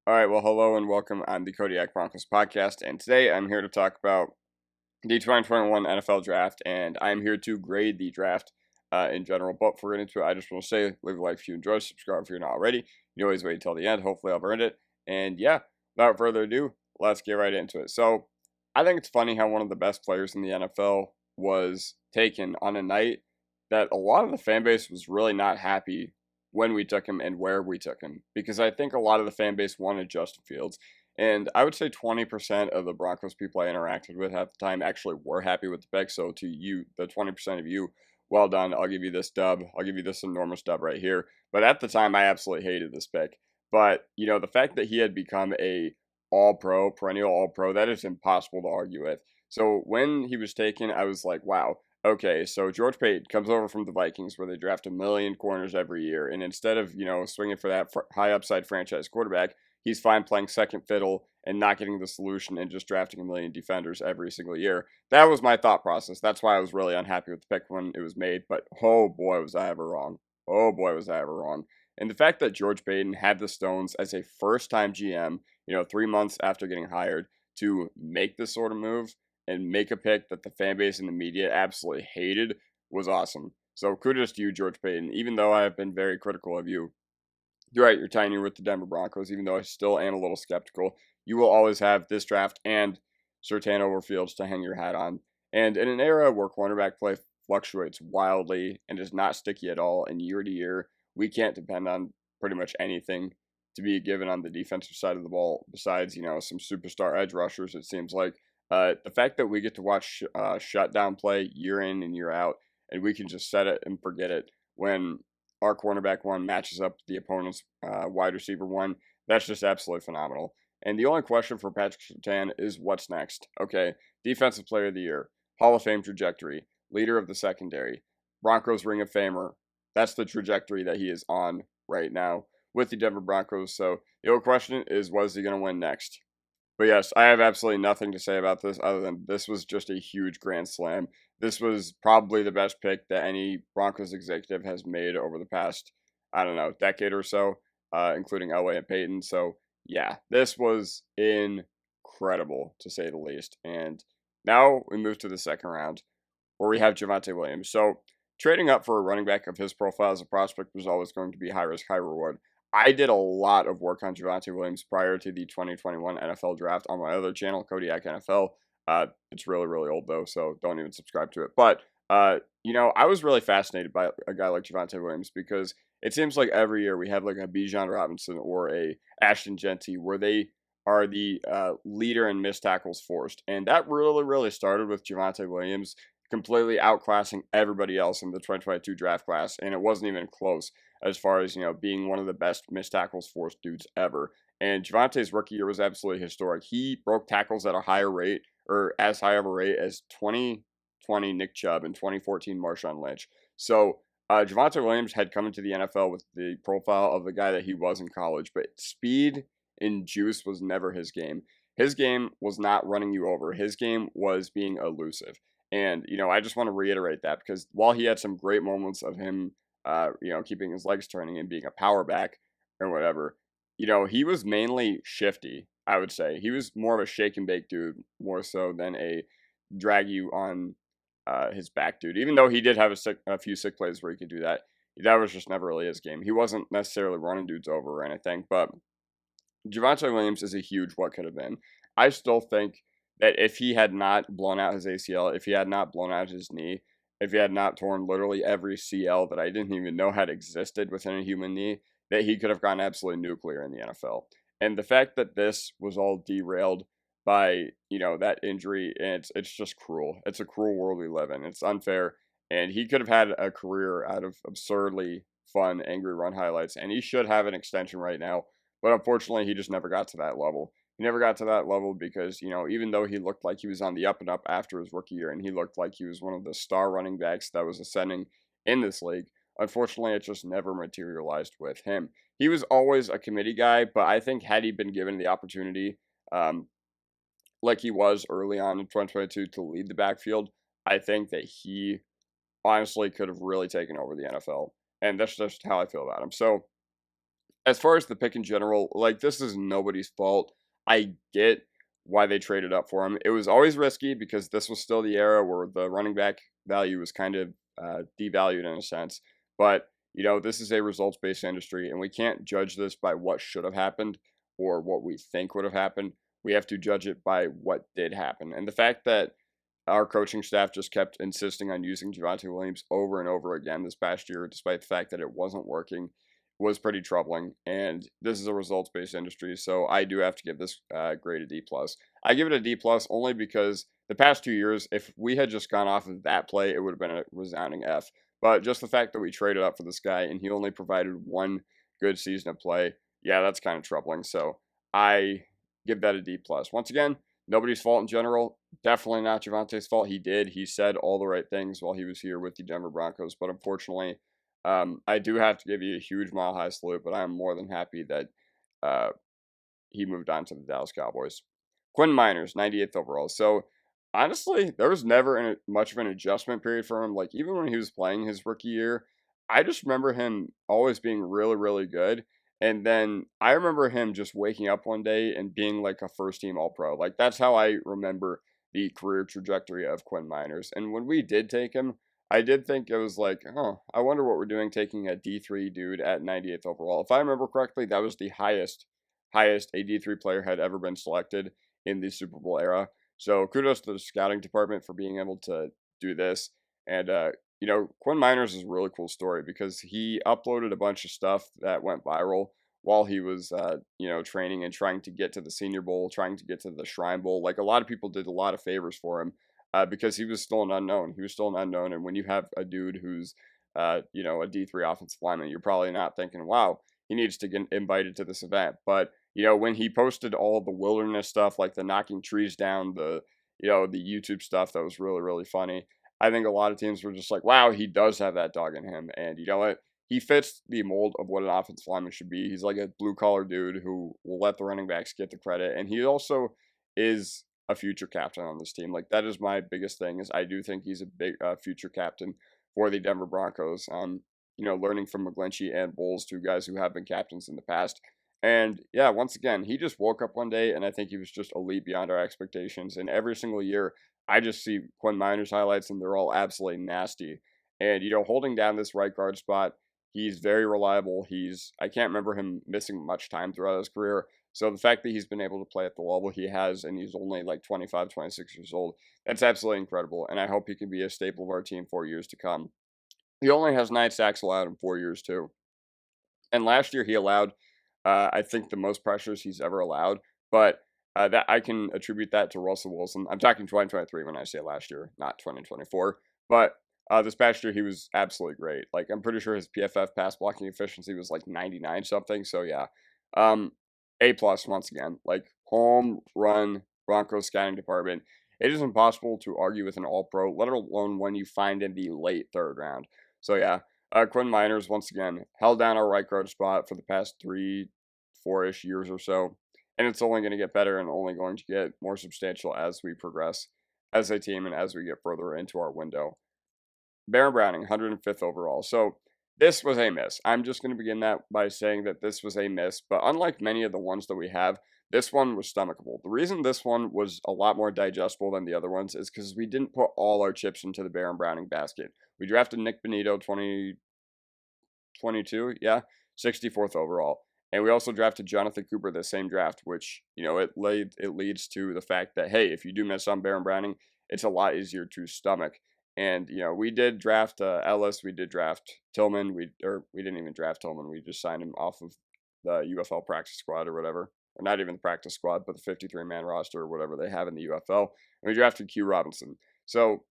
All right, well, hello and welcome on the Kodiak Broncos Podcast. And today I'm here to talk about the 2021 NFL Draft, and I'm here to grade the draft in general. But before getting into it, I just want to say, leave a like if you enjoy, subscribe if you're not already. You always wait until the end. Hopefully, I've earned it. And yeah, without further ado, let's get right into it. So, I think it's funny how one of the best players in the NFL was taken on a night that a lot of the fan base was really not happy when we took him and where we took him, because I think a lot of the fan base wanted Justin Fields. And I would say 20% of the Broncos people I interacted with at the time actually were happy with the pick. So to you, the 20% of you, well done. I'll give you this dub. I'll give you this enormous dub right here. But at the time, I absolutely hated this pick. But, the fact that he had become a all-pro, perennial all-pro, that is impossible to argue with. So when he was taken, I was like, wow, okay, so George Paton comes over from the Vikings where they draft a million corners every year. And instead of, swinging for that high upside franchise quarterback, he's fine playing second fiddle and not getting the solution and just drafting a million defenders every single year. That was my thought process. That's why I was really unhappy with the pick when it was made. But oh boy, was I ever wrong. Oh boy, was I ever wrong. And the fact that George Paton had the stones as a first time GM, 3 months after getting hired, to make this sort of move and make a pick that the fan base and the media absolutely hated was awesome. So kudos to you, George Paton. Even though I have been very critical of you throughout your tenure with the Denver Broncos, even though I still am a little skeptical, you will always have this draft and Surtain over Fields to hang your hat on. And in an era where cornerback play fluctuates wildly and is not sticky at all, and year to year, we can't depend on pretty much anything to be given on the defensive side of the ball besides, some superstar edge rushers, it seems like. The fact that we get to watch shutdown play year in and year out, and we can just set it and forget it when our cornerback one matches up the opponent's wide receiver one, that's just absolutely phenomenal. And the only question for Patrick Surtain is what's next? Okay, Defensive Player of the Year, Hall of Fame trajectory, leader of the secondary, Broncos Ring of Famer. That's the trajectory that he is on right now with the Denver Broncos. So the only question is, what is he going to win next? But yes, I have absolutely nothing to say about this other than this was just a huge grand slam. This was probably the best pick that any Broncos executive has made over the past, I don't know, decade or so, including Elway and Peyton. So yeah, this was incredible to say the least. And now we move to the second round where we have Javonte Williams. So trading up for a running back of his profile as a prospect was always going to be high risk, high reward. I did a lot of work on Javonte Williams prior to the 2021 NFL Draft on my other channel, Kodiak NFL. It's really, really old though, so don't even subscribe to it. But I was really fascinated by a guy like Javonte Williams because it seems like every year we have like a Bijan Robinson or a Ashton Genty where they are the leader in missed tackles forced, and that really, really started with Javonte Williams completely outclassing everybody else in the 2022 draft class, and it wasn't even close as far as, being one of the best missed tackles forced dudes ever. And Javonte's rookie year was absolutely historic. He broke tackles at a higher rate, or as high of a rate as 2020 Nick Chubb and 2014 Marshawn Lynch. So Javonte Williams had come into the NFL with the profile of the guy that he was in college, but speed and juice was never his game. His game was not running you over. His game was being elusive. And, I just want to reiterate that because while he had some great moments of him, keeping his legs turning and being a power back or whatever, he was mainly shifty, I would say. He was more of a shake and bake dude, more so than a drag you on his back dude. Even though he did have a few sick plays where he could do that, that was just never really his game. He wasn't necessarily running dudes over or anything, but Javonte Williams is a huge what could have been. I still think that if he had not blown out his ACL, if he had not blown out his knee, if he had not torn literally every CL that I didn't even know had existed within a human knee, that he could have gone absolutely nuclear in the NFL. And the fact that this was all derailed by, that injury, and it's just cruel. It's a cruel world we live in. It's unfair. And he could have had a career out of absurdly fun, angry run highlights, and he should have an extension right now. But unfortunately, he just never got to that level. He never got to that level because, even though he looked like he was on the up and up after his rookie year and he looked like he was one of the star running backs that was ascending in this league, unfortunately, it just never materialized with him. He was always a committee guy, but I think had he been given the opportunity, like he was early on in 2022 to lead the backfield, I think that he honestly could have really taken over the NFL. And that's just how I feel about him. So as far as the pick in general, like, this is nobody's fault. I get why they traded up for him. It was always risky because this was still the era where the running back value was kind of devalued in a sense. But, this is a results based industry, and we can't judge this by what should have happened or what we think would have happened. We have to judge it by what did happen. And the fact that our coaching staff just kept insisting on using Javonte Williams over and over again this past year, despite the fact that it wasn't working, was pretty troubling. And this is a results-based industry, so I do have to give this grade a D plus. I give it a D plus only because the past 2 years, if we had just gone off of that play, it would have been a resounding F. But just the fact that we traded up for this guy and he only provided one good season of play, yeah, that's kind of troubling. So I give that a D plus. Once again, nobody's fault in general. Definitely not Javonte's fault. He said all the right things while he was here with the Denver Broncos, but unfortunately, I do have to give you a huge mile high salute, but I'm more than happy that uh, he moved on to the Dallas Cowboys. Quinn Miners, 98th overall. So honestly, there was never much of an adjustment period for him. Like, even when he was playing his rookie year, I just remember him always being really, really good. And then I remember him just waking up one day and being like a first team All Pro. Like, that's how I remember the career trajectory of Quinn Miners. And when we did take him, I did think it was like, oh, I wonder what we're doing taking a D3 dude at 98th overall. If I remember correctly, that was the highest a D3 player had ever been selected in the Super Bowl era. So kudos to the scouting department for being able to do this. And Quinn Miners is a really cool story because he uploaded a bunch of stuff that went viral while he was training and trying to get to the Senior Bowl, trying to get to the Shrine Bowl. Like, a lot of people did a lot of favors for him because he was still an unknown. He was still an unknown, and when you have a dude who's a D3 offensive lineman, you're probably not thinking, wow, he needs to get invited to this event. But when he posted all the wilderness stuff, like the knocking trees down, the YouTube stuff that was really, really funny, I think a lot of teams were just like, wow, he does have that dog in him. And you know what? He fits the mold of what an offensive lineman should be. He's like a blue collar dude who will let the running backs get the credit. And he also is a future captain on this team. Like, that is my biggest thing, is I do think he's a big future captain for the Denver Broncos. Learning from McGlinchey and Bowles, two guys who have been captains in the past. And yeah, once again, he just woke up one day, and I think he was just elite beyond our expectations. And every single year, I just see Quinn Miners highlights, and they're all absolutely nasty. And holding down this right guard spot, he's very reliable. I can't remember him missing much time throughout his career. So the fact that he's been able to play at the level he has, and he's only like 25, 26 years old, that's absolutely incredible. And I hope he can be a staple of our team for years to come. He only has 9 sacks allowed in 4 years too. And last year he allowed, I think, the most pressures he's ever allowed. But that I can attribute that to Russell Wilson. I'm talking 2023 when I say last year, not 2024. But this past year he was absolutely great. Like, I'm pretty sure his PFF pass blocking efficiency was like 99 something. So yeah, A plus once again. Like, home run Broncos scouting department. It is impossible to argue with an All Pro, let alone when you find in the late third round. So yeah, Quinn Miners once again held down our right guard spot for the past 3, 4-ish years or so, and it's only going to get better and only going to get more substantial as we progress as a team and as we get further into our window. Baron Browning, 105th overall. So this was a miss. I'm just going to begin that by saying that this was a miss, but unlike many of the ones that we have, this one was stomachable. The reason this one was a lot more digestible than the other ones is because we didn't put all our chips into the Baron Browning basket. We drafted Nick Bonito 2022, yeah, 64th overall. And we also drafted Jonathan Cooper the same draft, which, it leads to the fact that, hey, if you do miss on Baron Browning, it's a lot easier to stomach. And, we did draft Ellis, we did draft Tillman, we didn't even draft Tillman, we just signed him off of the UFL practice squad or whatever. Or not even the practice squad, but the 53-man roster or whatever they have in the UFL. And we drafted Q Robinson. So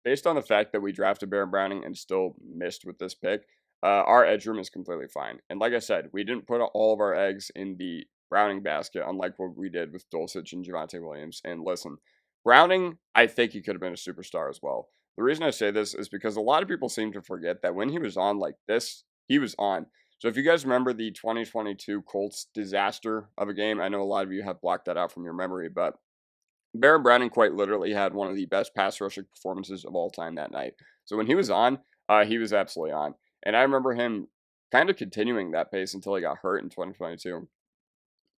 based on the fact that we drafted Baron Browning and still missed with this pick, our edge room is completely fine. And like I said, we didn't put all of our eggs in the Browning basket, unlike what we did with Dulcich and Javonte Williams. And listen, Browning, I think he could have been a superstar as well. The reason I say this is because a lot of people seem to forget that when he was on like this, he was on. So if you guys remember the 2022 Colts disaster of a game, I know a lot of you have blocked that out from your memory, but Baron Browning quite literally had one of the best pass rushing performances of all time that night. So when he was on, he was absolutely on. And I remember him kind of continuing that pace until he got hurt in 2022.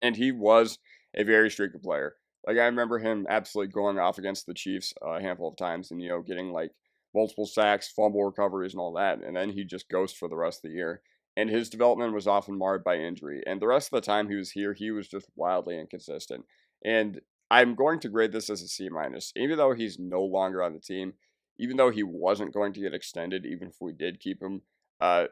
And he was a very streaky player. Like, I remember him absolutely going off against the Chiefs a handful of times and, getting like multiple sacks, fumble recoveries, and all that. And then he just ghosts for the rest of the year. And his development was often marred by injury. And the rest of the time he was here, he was just wildly inconsistent. And I'm going to grade this as a C minus, even though he's no longer on the team, even though he wasn't going to get extended, even if we did keep him.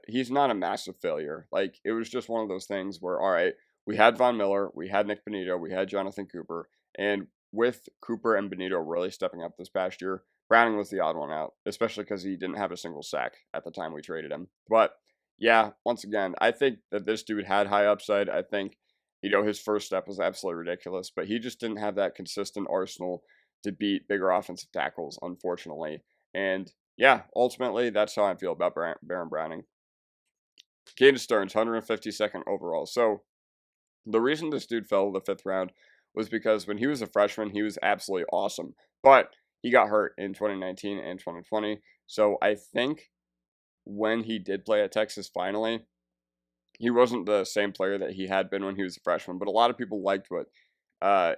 He's not a massive failure. Like, it was just one of those things where, all right, we had Von Miller, we had Nick Bonito, we had Jonathan Cooper, and with Cooper and Bonito really stepping up this past year, Browning was the odd one out, especially because he didn't have a single sack at the time we traded him. But yeah, once again, I think that this dude had high upside. I think, his first step was absolutely ridiculous, but he just didn't have that consistent arsenal to beat bigger offensive tackles, unfortunately. And yeah, ultimately, that's how I feel about Baron Browning. Caden Stearns, 152nd overall. So the reason this dude fell to the 5th round was because when he was a freshman, he was absolutely awesome. But he got hurt in 2019 and 2020. So I think when he did play at Texas finally, he wasn't the same player that he had been when he was a freshman. But a lot of people liked what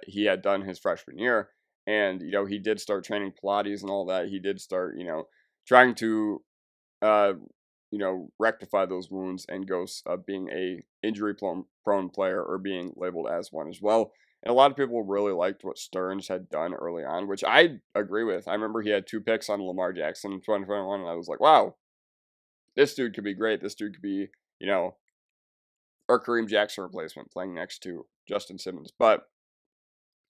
he had done his freshman year. And, he did start training Pilates and all that. He did start, trying to uh, rectify those wounds and ghosts of being a injury prone player or being labeled as one as well. And a lot of people really liked what Stearns had done early on, which I agree with. I remember he had 2 picks on Lamar Jackson in 2021, and I was like, wow, this dude could be great. This dude could be, our Kareem Jackson replacement playing next to Justin Simmons. But,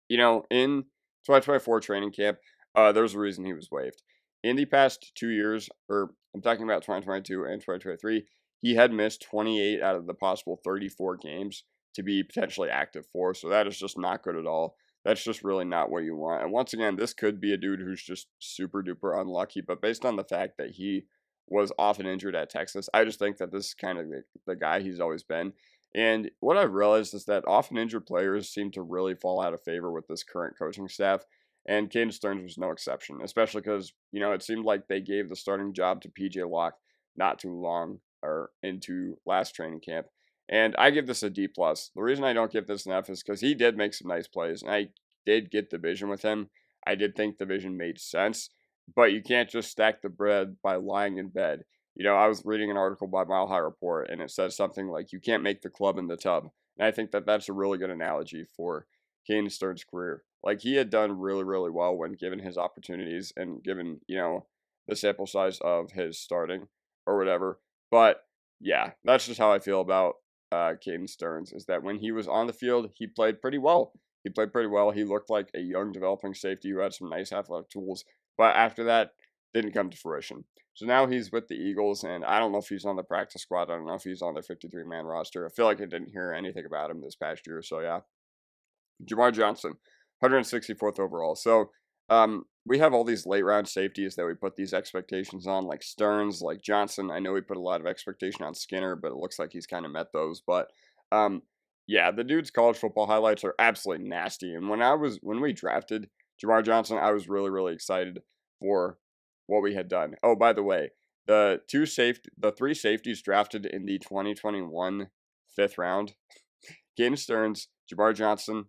in 2024 training camp, there's a reason he was waived. In the past 2 years, or I'm talking about 2022 and 2023, he had missed 28 out of the possible 34 games to be potentially active for. So that is just not good at all. That's just really not what you want. And once again, this could be a dude who's just super duper unlucky. But based on the fact that he was often injured at Texas, I just think that this is kind of the guy he's always been. And what I've realized is that often injured players seem to really fall out of favor with this current coaching staff. And Caden Stearns was no exception, especially because, it seemed like they gave the starting job to PJ Locke not too long or into last training camp. And I give this a D plus. The reason I don't give this an F is because he did make some nice plays, and I did get the vision with him. I did think the vision made sense, but you can't just stack the bread by lying in bed. I was reading an article by Mile High Report, and it says something like, you can't make the club in the tub. And I think that that's a really good analogy for Caden Stearns' career. Like, he had done really, really well when given his opportunities and given, the sample size of his starting or whatever. But yeah, that's just how I feel about Caden Stearns, is that when he was on the field, he played pretty well. He played pretty well. He looked like a young developing safety who had some nice athletic tools. But after that, didn't come to fruition. So now he's with the Eagles, and I don't know if he's on the practice squad. I don't know if he's on their 53-man roster. I feel like I didn't hear anything about him this past year. So yeah. Jamar Johnson, 164th overall. So we have all these late round safeties that we put these expectations on, like Stearns, like Johnson. I know we put a lot of expectation on Skinner, but it looks like he's kind of met those. But yeah, the dude's college football highlights are absolutely nasty. And when we drafted Jamar Johnson, I was really, really excited for what we had done. Oh, by the way, the 3 safeties drafted in the 2021 5th round, Caden Stearns, Jamar Johnson,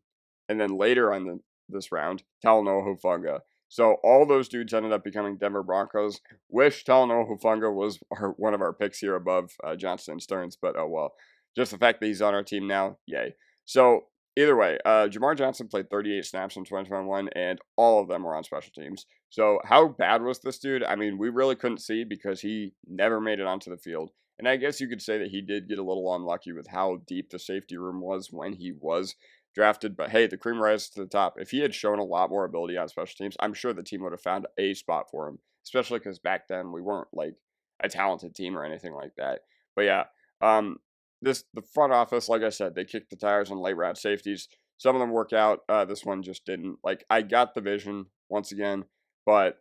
and then later on this round, Talanoa Hufanga. So all those dudes ended up becoming Denver Broncos. Wish Talanoa Hufanga was one of our picks here above Johnson and Stearns, but oh well. Just the fact that he's on our team now, yay. So either way, Jamar Johnson played 38 snaps in 2021, and all of them were on special teams. So how bad was this dude? I mean, we really couldn't see because he never made it onto the field. And I guess you could say that he did get a little unlucky with how deep the safety room was when he was drafted. But hey, the cream rises to the top. If he had shown a lot more ability on special teams, I'm sure the team would have found a spot for him, especially because back then we weren't like a talented team or anything like that. But yeah, the front office, like I said, they kicked the tires on late round safeties. Some of them work out. This one just didn't. Like, I got the vision once again, but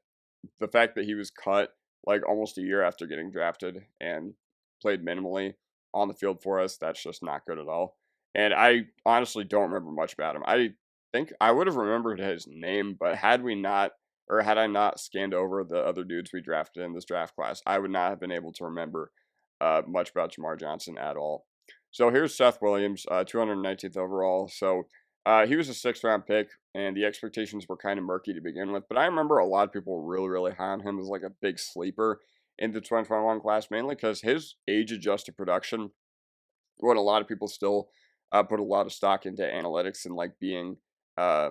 the fact that he was cut like almost a year after getting drafted and played minimally on the field for us, that's just not good at all. And I honestly don't remember much about him. I think I would have remembered his name, but had I not scanned over the other dudes we drafted in this draft class, I would not have been able to remember much about Jamar Johnson at all. So here's Seth Williams, 219th overall. So he was a 6th-round pick, and the expectations were kind of murky to begin with. But I remember a lot of people were really, really high on him as like a big sleeper in the 2021 class, mainly because his age-adjusted production, what a lot of people still put a lot of stock into analytics and like being, uh,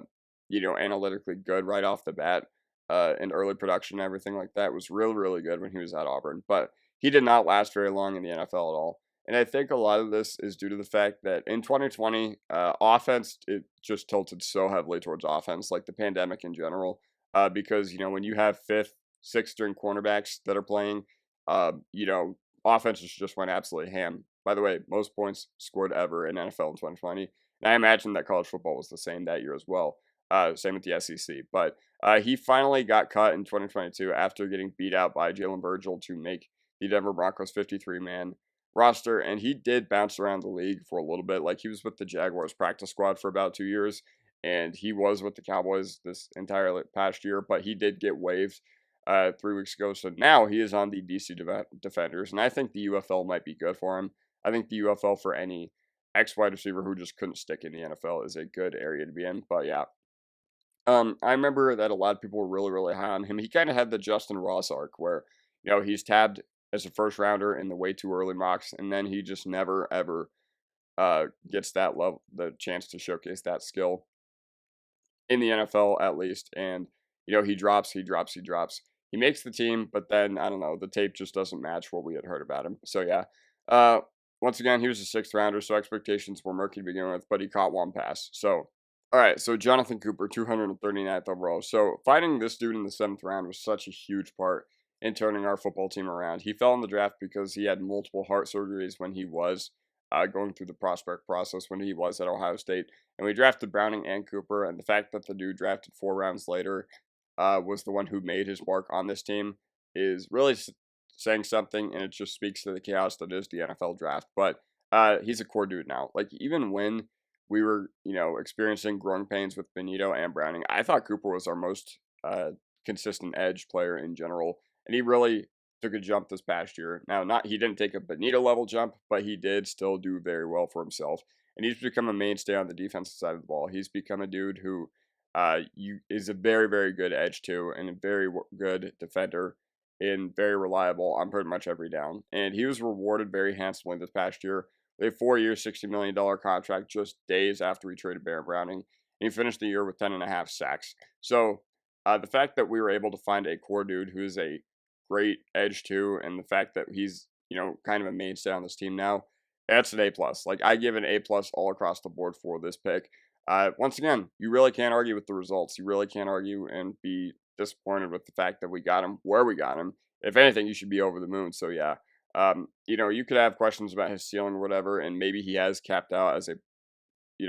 analytically good right off the bat, and early production and everything like that was really, really good when he was at Auburn. But he did not last very long in the NFL at all. And I think a lot of this is due to the fact that in 2020, offense, it just tilted so heavily towards offense, like the pandemic in general, because, when you have 5th, 6th string cornerbacks that are playing, offenses just went absolutely ham. By the way, most points scored ever in NFL in 2020. And I imagine that college football was the same that year as well. Same with the SEC. But he finally got cut in 2022 after getting beat out by Jalen Virgil to make the Denver Broncos 53-man roster. And he did bounce around the league for a little bit. Like he was with the Jaguars practice squad for about 2 years. And he was with the Cowboys this entire past year. But he did get waived 3 weeks ago. So now he is on the DC Defenders. And I think the UFL might be good for him. I think the UFL for any wide receiver who just couldn't stick in the NFL is a good area to be in. But yeah, I remember that a lot of people were really, really high on him. He kind of had the Justin Ross arc where, he's tabbed as a first rounder in the way too early mocks, and then he just never ever gets that level, the chance to showcase that skill in the NFL at least. And he drops. He makes the team, but then I don't know, the tape just doesn't match what we had heard about him. So yeah, uh, once again, he was a 6th rounder, so expectations were murky to begin with, but he caught one pass. So all right, so Jonathan Cooper, 239th overall. So finding this dude in the 7th round was such a huge part in turning our football team around. He fell in the draft because he had multiple heart surgeries when he was going through the prospect process when he was at Ohio State. And we drafted Browning and Cooper, and the fact that the dude drafted 4 rounds later was the one who made his mark on this team is really saying something, and it just speaks to the chaos that is the NFL draft. But he's a core dude now. Like, even when we were, experiencing growing pains with Benito and Browning, I thought Cooper was our most consistent edge player in general, and he really took a jump this past year. Now, he didn't take a Benito level jump, but he did still do very well for himself, and he's become a mainstay on the defensive side of the ball. He's become a dude who is a very, very good edge too, and a very good defender, and very reliable on pretty much every down. And he was rewarded very handsomely this past year. A 4-year, $60 million contract just days after we traded Baron Browning. And he finished the year with 10.5 sacks. So the fact that we were able to find a core dude who is a great edge too, and the fact that he's, kind of a mainstay on this team now, that's an A+. Like, I give an A+ all across the board for this pick. Once again, you really can't argue with the results. You really can't argue and be disappointed with the fact that we got him where we got him. If anything, you should be over the moon. So yeah. You could have questions about his ceiling or whatever, and maybe he has capped out as a,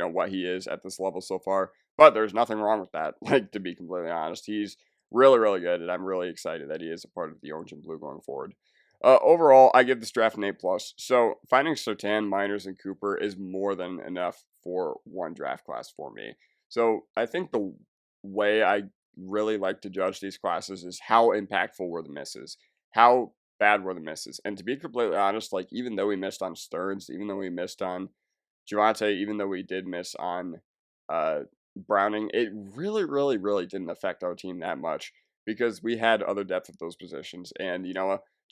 what he is at this level so far. But there's nothing wrong with that. Like, to be completely honest, he's really, really good, and I'm really excited that he is a part of the orange and blue going forward. Overall, I give this draft an A+. So finding Sertan, Miners, and Cooper is more than enough for one draft class for me. So I think the way I really like to judge these classes is how impactful were the misses. How bad were the misses. And to be completely honest, like, even though we missed on Stearns, even though we missed on Javonte, even though we did miss on Browning, it really, really, really didn't affect our team that much because we had other depth at those positions. And,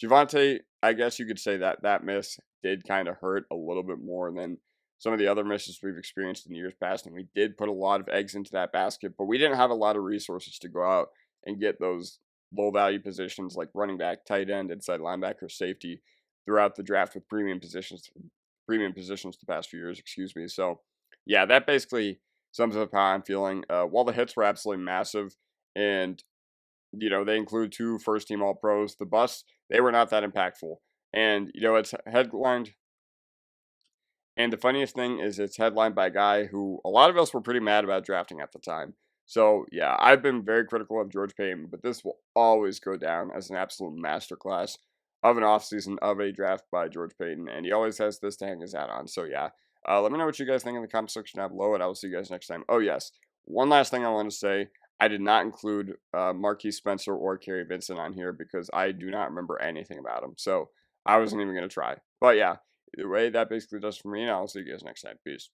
Javonte, I guess you could say that that miss did kind of hurt a little bit more than some of the other misses we've experienced in years past. And we did put a lot of eggs into that basket, but we didn't have a lot of resources to go out and get those low value positions like running back, tight end, inside linebacker, safety throughout the draft with premium positions the past few years, excuse me. So yeah, that basically sums up how I'm feeling. While the hits were absolutely massive, and they include 2 first team all pros, the busts, they were not that impactful. And it's headlined, and the funniest thing is it's headlined by a guy who a lot of us were pretty mad about drafting at the time. So, yeah, I've been very critical of George Paton, but this will always go down as an absolute masterclass of an offseason of a draft by George Paton, and he always has this to hang his hat on. So, yeah, let me know what you guys think in the comment section down below, and I will see you guys next time. Oh, yes, one last thing I want to say. I did not include Marquise Spencer or Kerry Vincent on here because I do not remember anything about him. So, I wasn't even going to try. But yeah, either way, that basically does for me, and I'll see you guys next time. Peace.